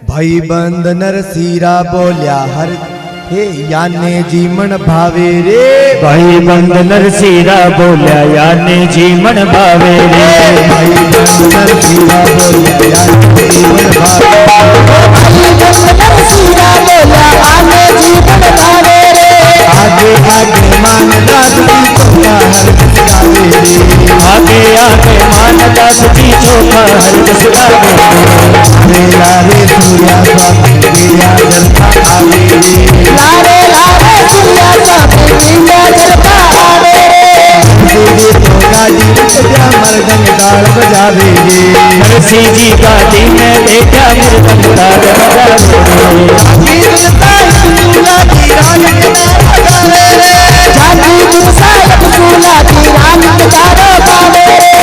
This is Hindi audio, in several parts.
भाई बंद नरसीरा बोलिया हर हे याने जीवन भावे रे। भाई बंद नरसीरा बोलिया याने जीवन भावे रे। भाई बंद नरसीरा बोलिया याने जीवन भावे। भाई बंद नरसीरा बोलिया याने जीवन भावे रे। आगे आगे मान दास की चोखा हर कस गावे रे। आगे आगे मान दास की चोखा हर कस गावे रे। लारे सूर्या स्वामी गिरिया जलता आवे रे। लारे लारे सूर्या स्वामी गिरिया जलता आवे रे। जी तो गाड़ी बैठा मर्दंग ताल बजावे रे। नरसी जी गाड़ी में बैठा मर्दंग ताल बजावे रे। जागी दूसा सूला की राम तारो पावे रे।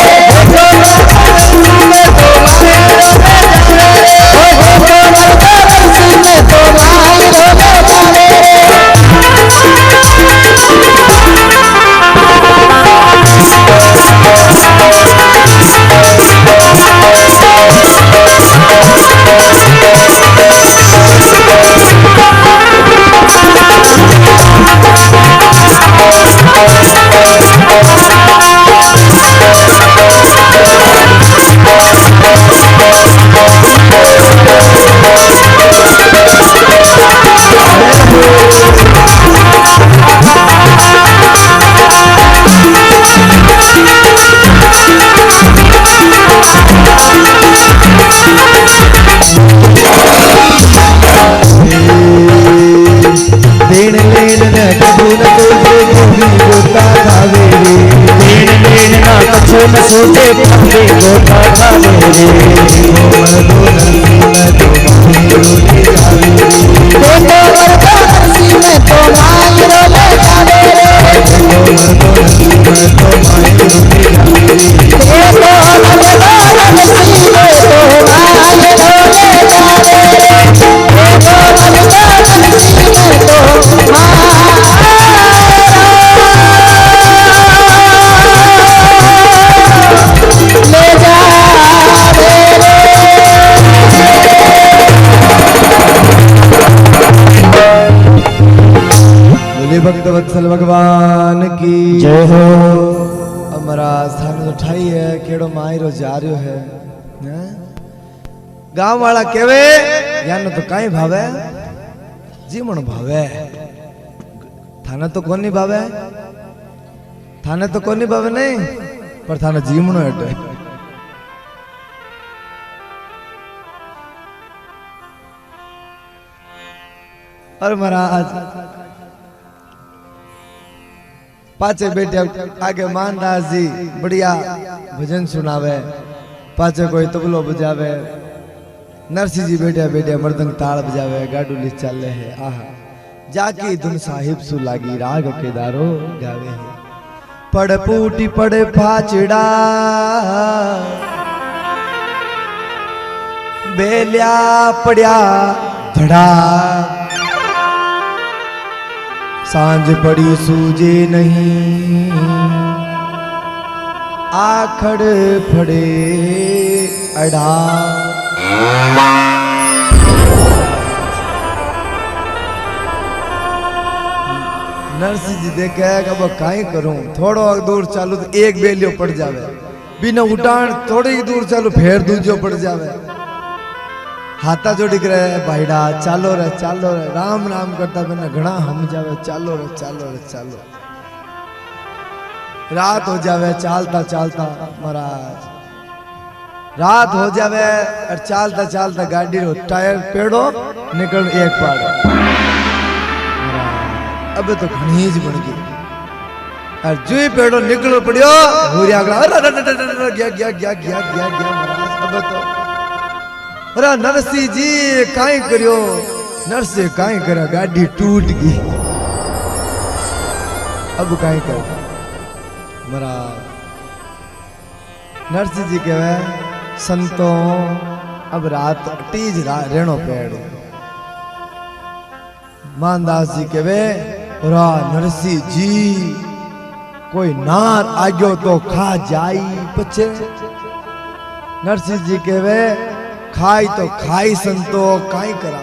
न सोचे पंगे गोता खावे भक्त वत्सल भगवान की जय हो। हमारा स्थान उठाई है केड़ो मायरो जा रहा है। गांव वाला केवे यान तो काई भावे जीवन भावे। थाने तो कोनी भावे, थाने तो कोनी भावे नहीं पर थाने जीवन हटे। और महाराज पाचे बेटे आगे मानदास जी बढ़िया भजन सुनावे, पाचे कोई तबलो बजावे, नरसिंह जी बैठे बैठे मर्दंग ताल बजावे, गाडू ली चले है। आहा जाकी धुन साहिब सु लागी राग केदारो गावे है। पड़ पूटी पड़े फाचड़ा बेलिया पड़िया धड़ा। सांझ पड़ी सूझे नहीं आखड़ फड़े अड़ा। नरसिंह जी देखे अब काई करूं, थोड़ो दूर चालू तो एक बेलियो पड़ जावे, बिना उठान थोड़ी दूर चालू फेर दूजो पड़ जावे। हाथा जोड़ी करे भाईड़ा चालो रे राम नाम करता बिना घना हम जावे चालो रे चालो। रात हो जावे चालता चालता महाराज, रात हो जावे और चालता चालता गाड़ी रो टायर पेड़ो निकल एक पाड़। अब तो घनीज बन गई और जो ही पेड़ो निकल पड़ियो भूरिया गया महाराज। अब तो अरे नरसिंह जी काई करियो, नरसिंह काई करा गाड़ी टूट गई। अब काई कर महाराज नरसिंह जी कहे संतों अब रात तीज रेणो पेड़। मानदास जी कहे रा नरसिंह जी कोई नार आग्यो तो खा जाई पछे। नरसिंह जी कहे खाई तो खाई संतो काई करा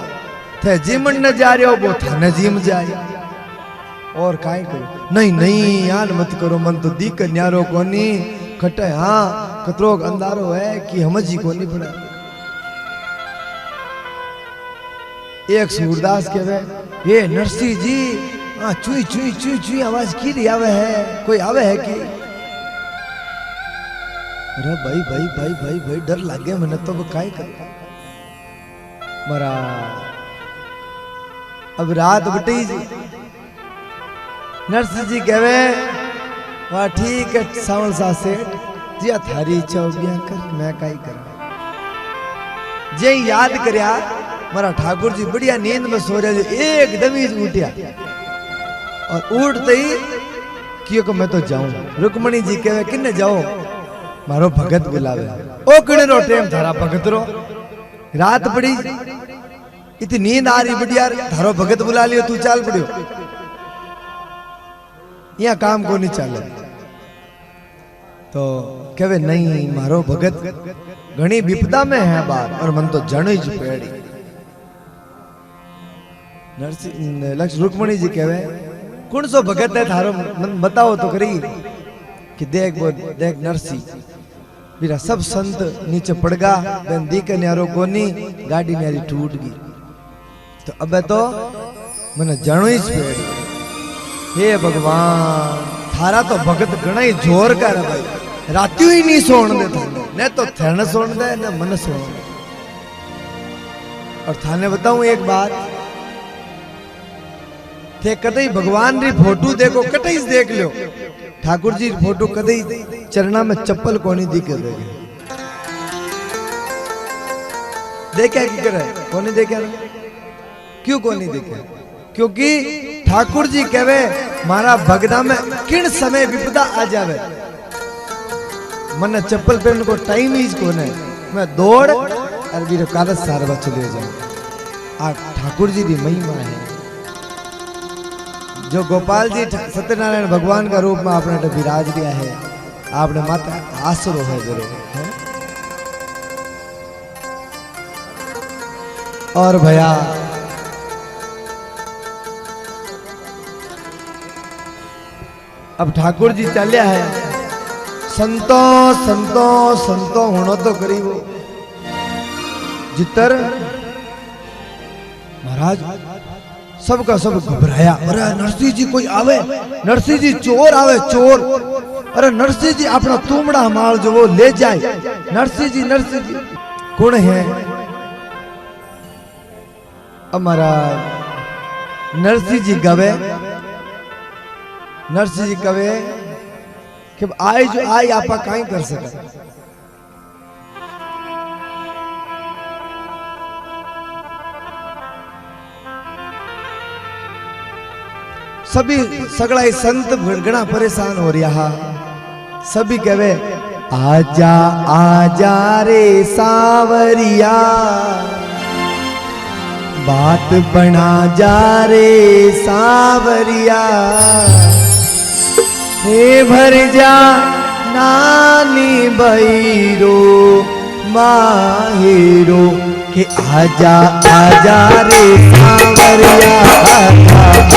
थे जिमन न जा रहे हो वो थाने जिम जाए और काई करो नहीं नहीं यार मत करो मन तो दी न्यारो कोनी खटे हाँ कतरोग अंधारो है कि हम जी कोनी पड़ा एक सूरदास कहवे ये नरसिंह जी हाँ चुई चुई चुई चुई आवाज की रही आवे है कोई आवे है कि अरे भाई भाई भाई भाई भाई डर लागे मैंने तो काई कर मरा अब रात बटी जी नरसिंह जी कहवे वाह ठीक है सावल सा सेठ जी थारी इच्छा होगी कर मैं काई कर जे याद करया मारा ठाकुर जी बढ़िया नींद में सो रहे थे एकदम ही उठिया और उठते ही क्यों को मैं तो जाऊं रुक्मणी जी कहे किन्ने जाओ मारो भगत बुलावे ओ किने रो टेम थारा भगत रो रात पड़ी इतनी नींद आ रही बढ़िया थारो भगत बुला लियो तू चाल पड़ियो यहाँ काम को नहीं चाले तो कहे नहीं मारो भगत घनी विपदा में है बात और मन तो जण ही पेड़ी लक्ष्य रुक्मणी जी कहवे कौन सो भगत है थारो मन बताओ तो करी कि देख वो देख नरसिंह मेरा सब संत नीचे पड़ गा बेन दी के न्यारो कोनी गाड़ी न्यारी टूट गई तो अब तो मैंने जानो ही पेड़ हे भगवान थारा तो भगत घना ही जोर कर भाई रातियों ही नहीं सोन दे थाने न तो थेन सोन दे न मन सोन दे और थाने बताऊं एक बात थे कदई भगवान री फोटो देखो कटई देख लो ठाकुर जी फोटो कदई चरणा में चप्पल कोनी दिखे देखे देखा कि करे कोनी देखा क्यों कोनी देखे क्योंकि ठाकुर जी कहवे मारा भगदा में किन समय विपदा आ जावे मन चप्पल पहन को टाइम ही कोने मैं दौड़ और वीर कागज सारवा चले जाऊं आ ठाकुर जी की महिमा है जो गोपाल जी सत्यनारायण भगवान का रूप में आपने विराज दिया है आपने माता आसरो है जरूर है? और भैया अब ठाकुर जी चलिया है संतो संतो संतो होनो तो करीब जितर महाराज सबका सब घबराया अरे नरसिंह जी कोई आवे नरसिंह जी चोर आवे चोर अरे नरसिंह जी अपना तुमड़ा माल जो वो ले जाए नरसिंह जी कौन है हमारा नरसिंह जी गवे नरसिंह जी कवे कि आए जो आए आपा काई कर सका सभी सगड़ा संत घना परेशान हो रहा सभी कहे आजा आजा रे सावरिया बात बना जा रे सावरिया हे भर जा नानी बैरो माहिरो के आजा आजा रे सावरिया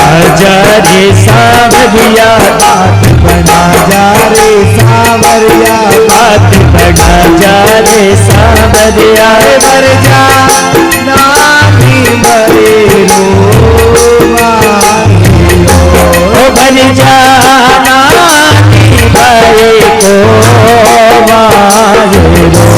आजा रे सावरिया बात बना जा रे सावरिया बात बना जा रे सावरिया भर जा नानी बैरो माहिरो भर जा नानी बैरो माहिरो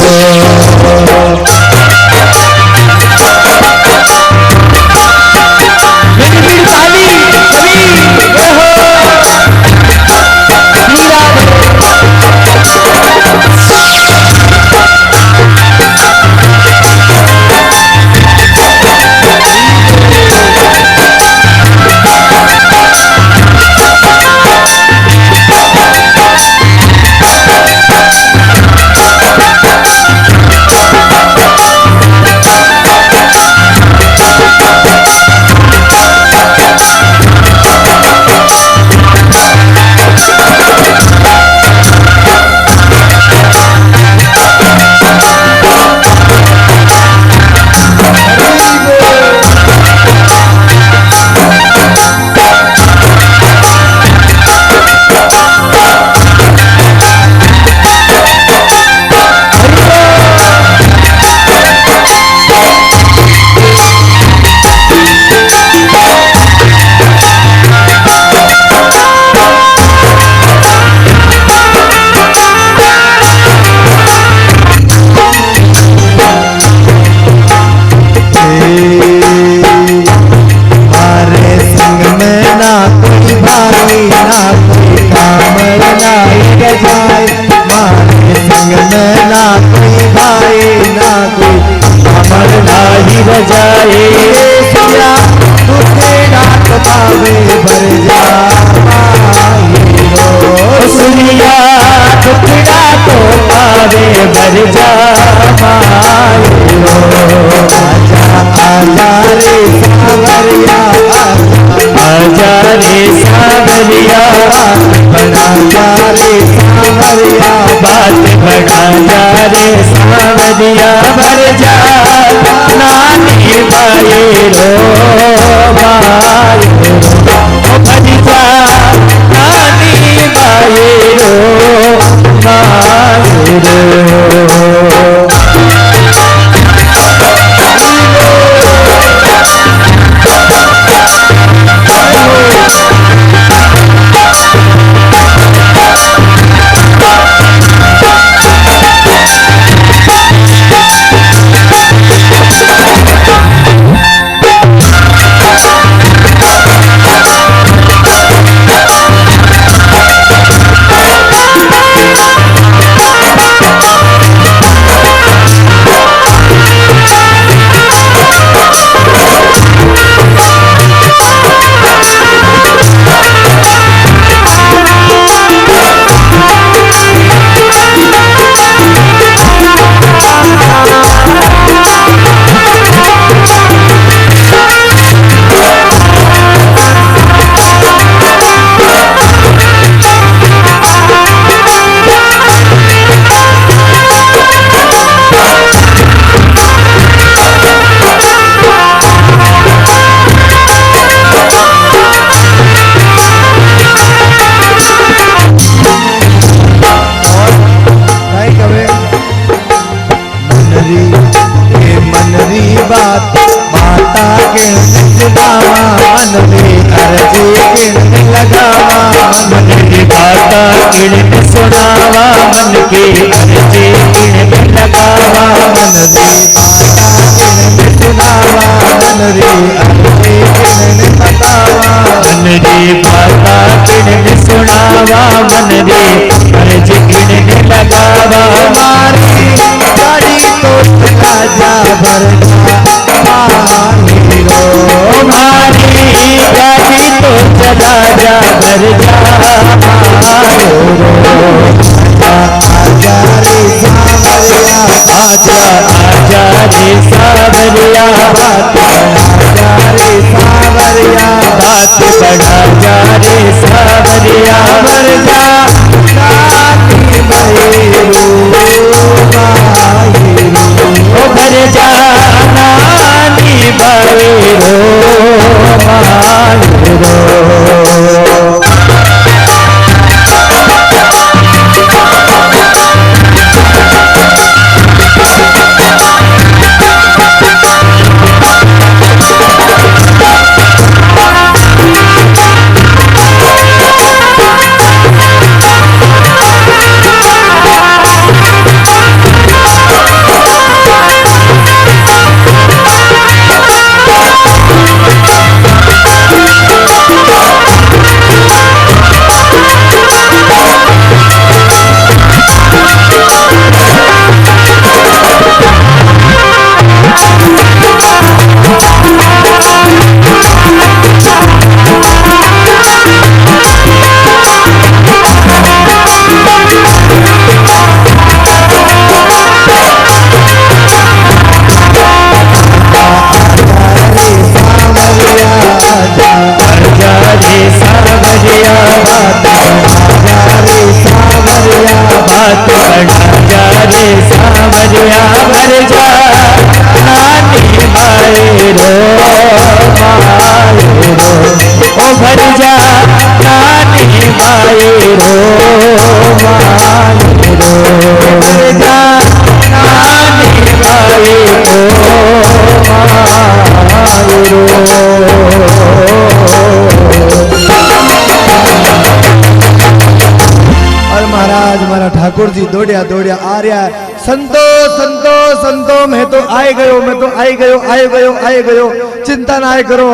जाए सिया दुखे डाक पावे भर जा सुनिया टुकड़ा तो पावे भर जा आजा रे सावरिया आजा रे सावरिया बना जा रे सावरिया बात बढ़ा जा रे सावरिया भर जा नानी बाए रो बाए रो भर जा नानी बाए रो बाए रो सुनावा मन की अर्जी किण लगावा मन री बाता किण सुनावा मन री अर्जी किण बतावा मन री बाता किण सुनावा मन री अर्जी किण लगावा हमारी गाड़ी तो चला जा भर हीरो हमारी गाड़ी तो चला जा भर जा आजा रे सावरिया आजा आजा रे सावरिया आजा रे सावरिया बात बढ़ा जा रे सावरिया भर जा नानी भैरू ओ भर जा नानी भैरो मायरो सावरिया भर जा नानी भैरो मायरो ओ भर जा नानी भैरो मायरो भर जा नानी भैरो मायरो और महाराज हमारा ठाकुर जी दौड़िया दौड़िया आ रहा है संतो संतो संतो मैं तो आए गयो मैं तो आए गयो आए गयो आए गयो चिंता ना करो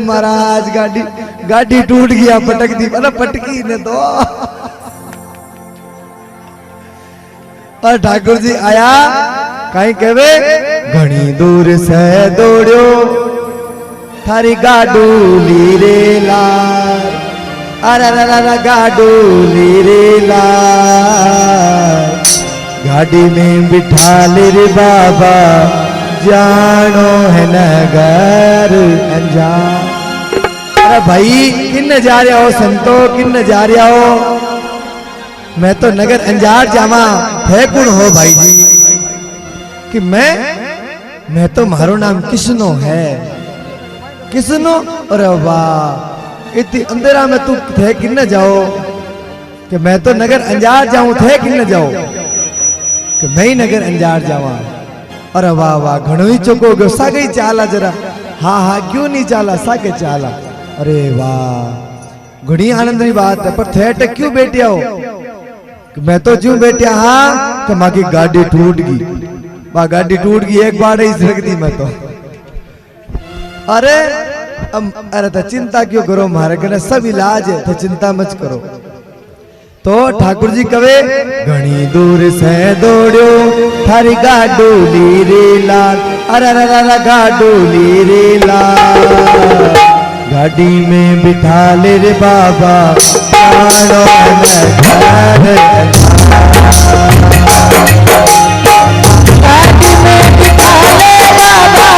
महाराज गाड़ी गाड़ी टूट गया पटक दी मतलब पटकी ने तो और ठाकुर जी आया कहीं कहवे घनी दूर से दौड़ो थारी गाडू लीरे लाल अरे गाडू लीरे लाल गाड़ी में बिठा ले रे बाबा जानो है नगर अंजान। अरे भाई किन्न जा रहे हो संतो किन्न जा रहे हो? मैं तो नगर अंजार जावा थे कुण हो भाई जी कि मैं तो मारो नाम किसनो है किसनो। अरे वाह इतनी अंधेरा में तू थे किन्न जाओ कि मैं तो नगर अंजार जाऊं थे किन्न जाओ कि मैं ही नगर अंजार जावा। अरे वाह वाह घणो ही चुको गयो सागे चाला जरा हाँ हाँ क्यों नहीं चाला सागे चाला। अरे वाह घणी आनंद की बात है पर थे क्यों बैठे हो? मैं तो क्यों बैठा हाँ कि माँ की गाड़ी टूट गई वह गाड़ी टूट गई एक बार ही सड़क दी मैं तो। अरे तो चिंता क्यों करो मारे कने सब इलाज है तो चिंता मत करो। तो ठाकुर जी कवे घनी दूर से दौड़ो थारी गाडू लीरे लाल अरे गाडू लीरे लाल गाड़ी में बिठा ले रे बाबा जानो गाड़ी में बिठा ले बाबा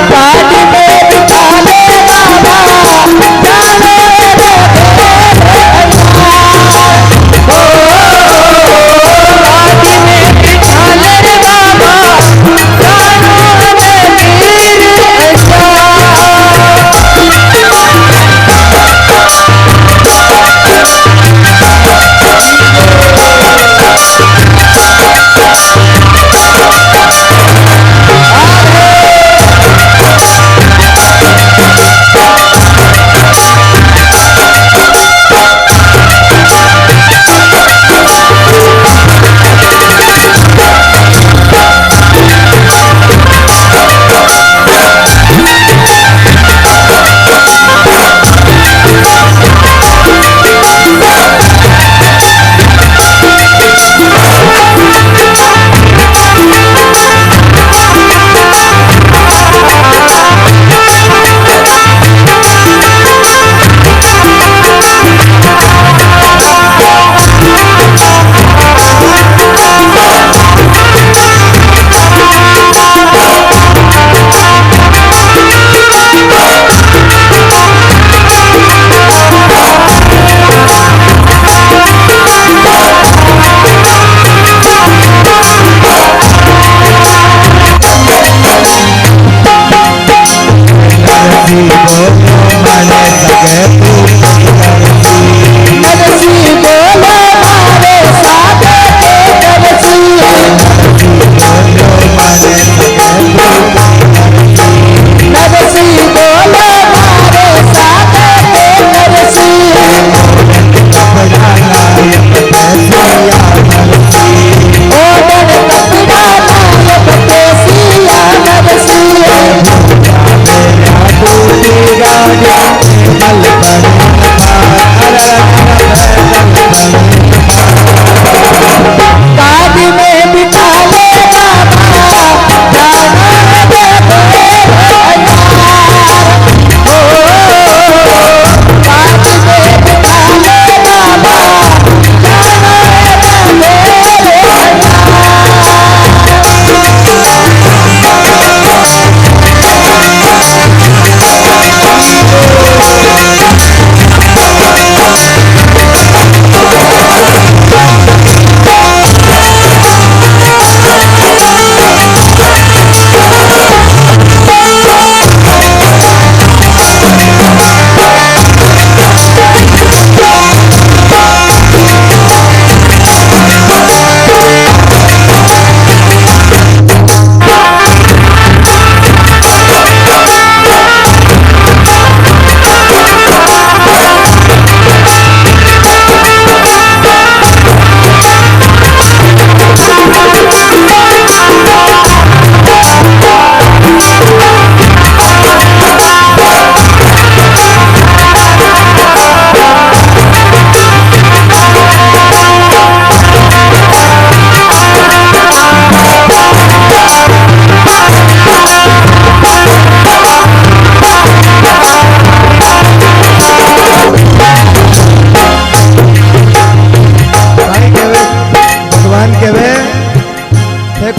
गाड़ी में बिठा ले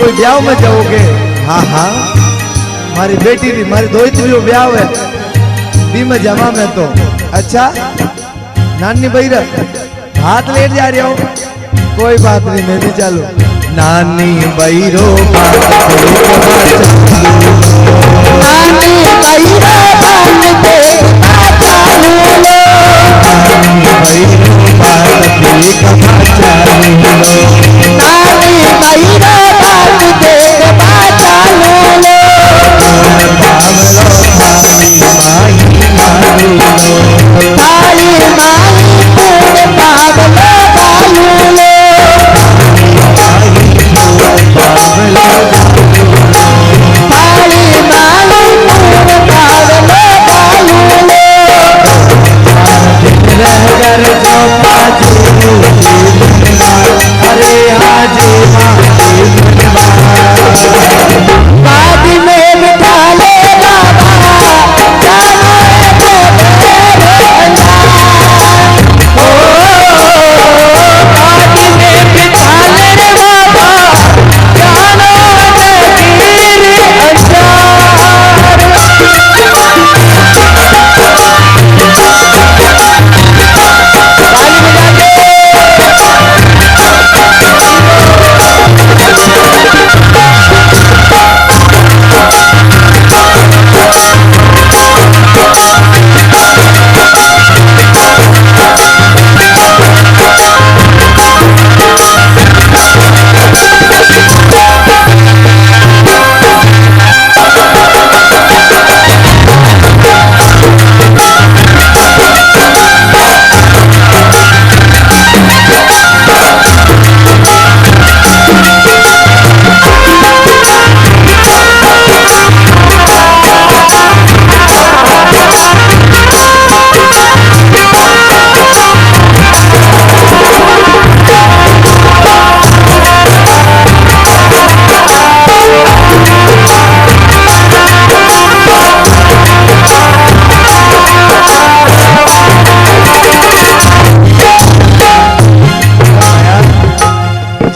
कोई ब्याह में जाओगे? हाँ हाँ मारी बेटी री मारी दोहित्री रो ब्याह है दी में जमा में तो अच्छा नानी बैरा हाथ लेट जा रहे हो कोई बात नहीं मैं भी चालू नानी बैरो बात नानी बैरा बात पे चालू लो नानी बैरो बात पे कमा चालू लो नानी बैरा बात पे चालू लो बावलो थाली माही मालू लो थाली माही पूरे बावलो बालू लो थाली माही पूरे बावलो बालू लो रह कर जो पाजू अरे हाजी बाद में बिठा ले बाबा जानो तो बेरोजा ओ बाद में बिठा ले रे बाबा जानो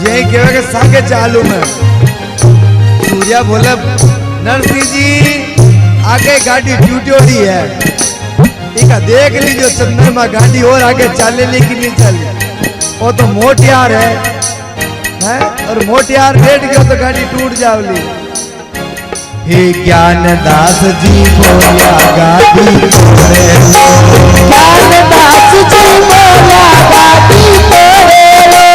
जगीर सागे चालू में सूर्या बोले नरसिंह जी आगे गाड़ी ट्यूटोरी है इका देख लीजिए चंद्रमा गाड़ी और आगे चलेगी कि नहीं चले वो तो मोटियार है और मोटियार बैठ गया तो गाड़ी टूट जावली हे ज्ञानदास जी बोलिया गाड़ी तोड़े ज्ञानदास जी बोला गाड़ी तोड़े लो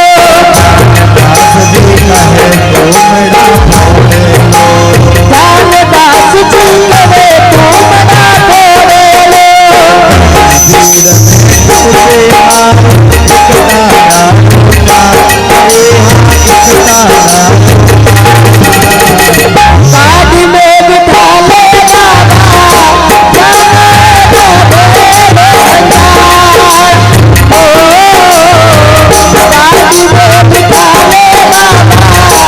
ज्ञानदास जी कहे तो मेरा फोड़े लो ज्ञानदास जी कहे तो मेरा फोड़े लो वीर में तुझे मार इतना ना होता अरे हाँ इतना ना गाड़ी में बिठा ले बाबा जानो तो बेरोजा ओ गाड़ी में बिठा ले बाबा जानो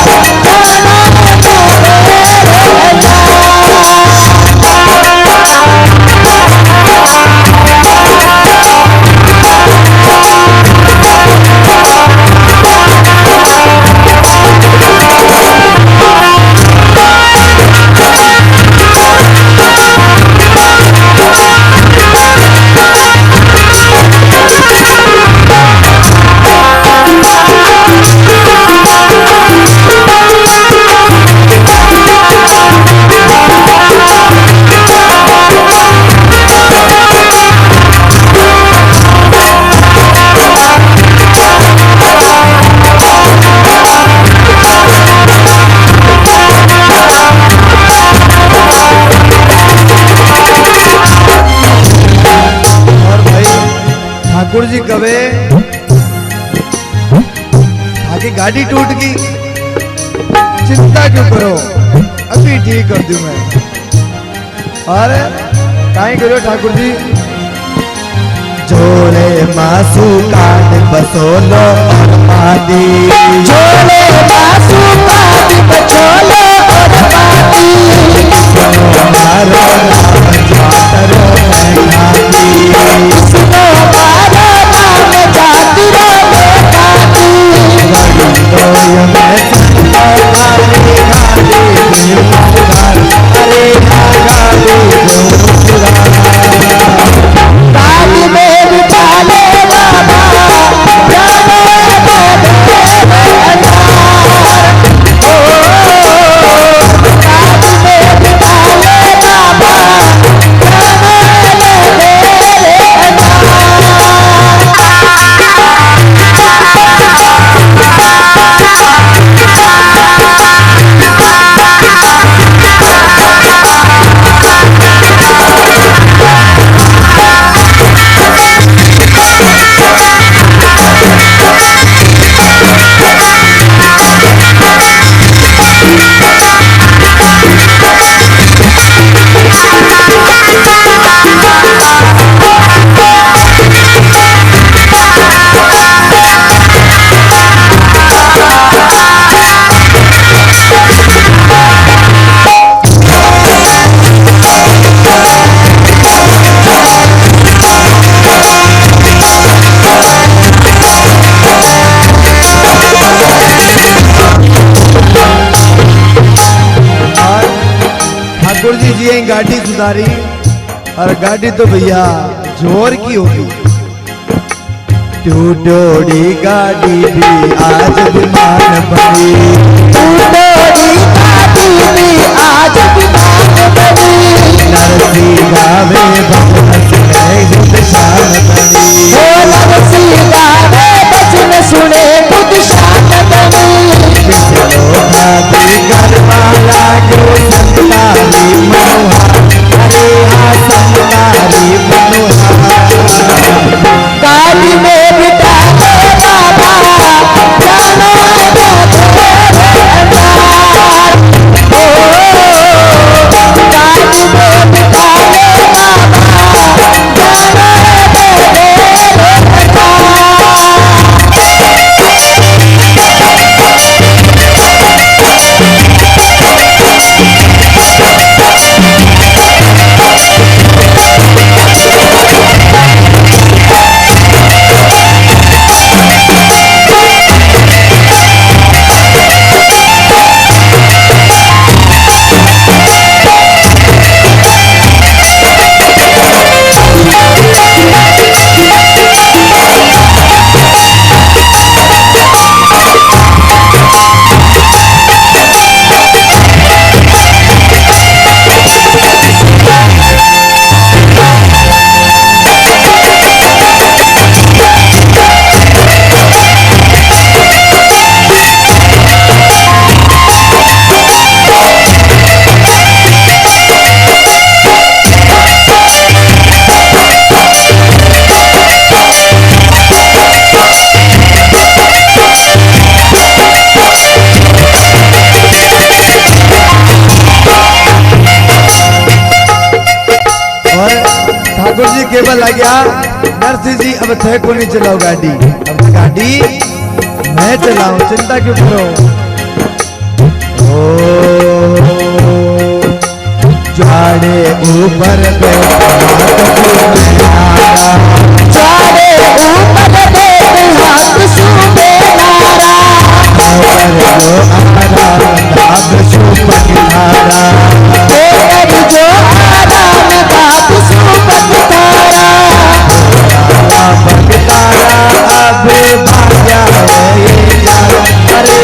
ठाकुर जी कवे आगे गाड़ी टूट गई चिंता क्यों करो अभी ठीक कर दूं मैं और काहे करो ठाकुर जी जोड़े मासू काट बसोलो और मादी झोले बासु काट बचोलो और पाती मारो राम जातरो मैं खाती इसको मारो नाम जाति रो बेटाती तो ये मैं संता जी ने गाड़ी सुधारी और गाड़ी तो भैया जोर की होगी। टूटोड़ी गाड़ी भी आज विमान बनी, टूटोड़ी गाड़ी भी आज विमान बनी। नरसी गावे बचन सुने खुद शान बनी, ओ नरसी गावे बचन सुने खुद शान बनी। भाभी करवाला जो संतारी मनोहा, अरे हाँ संतारी मनोहा। गाड़ी में बिठा के बाबा जानो ठाकुर जी केवल आ गया। नरसिंह जी अब थे को नहीं चलाओ गाड़ी, अब गाड़ी मैं चलाऊं, चिंता क्यों करो। ओ जाड़े ऊपर बैठा चारे ऊपर बैठे हाथ सूबे नारा। जो आराम सुपक धारा, जो आराम दात सूबक धारा। तारा अब भाग्या है ये जान, अरे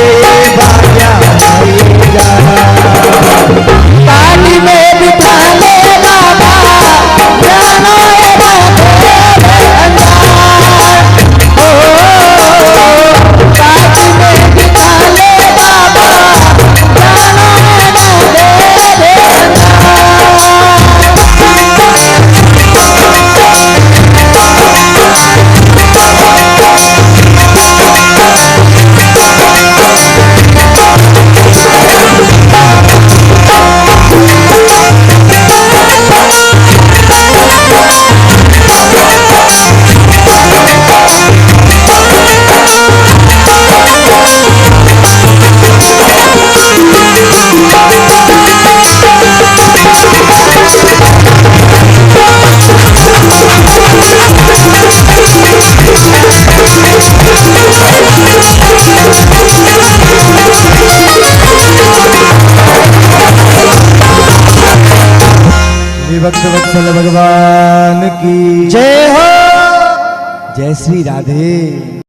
भाग्या है ये जान। गाड़ी में बिठा ले बाबा जानो अंजार। ओ गाड़ी में बिठा ले बाबा जानो भक्त वत्सल भगवान की जय हो। जय श्री राधे।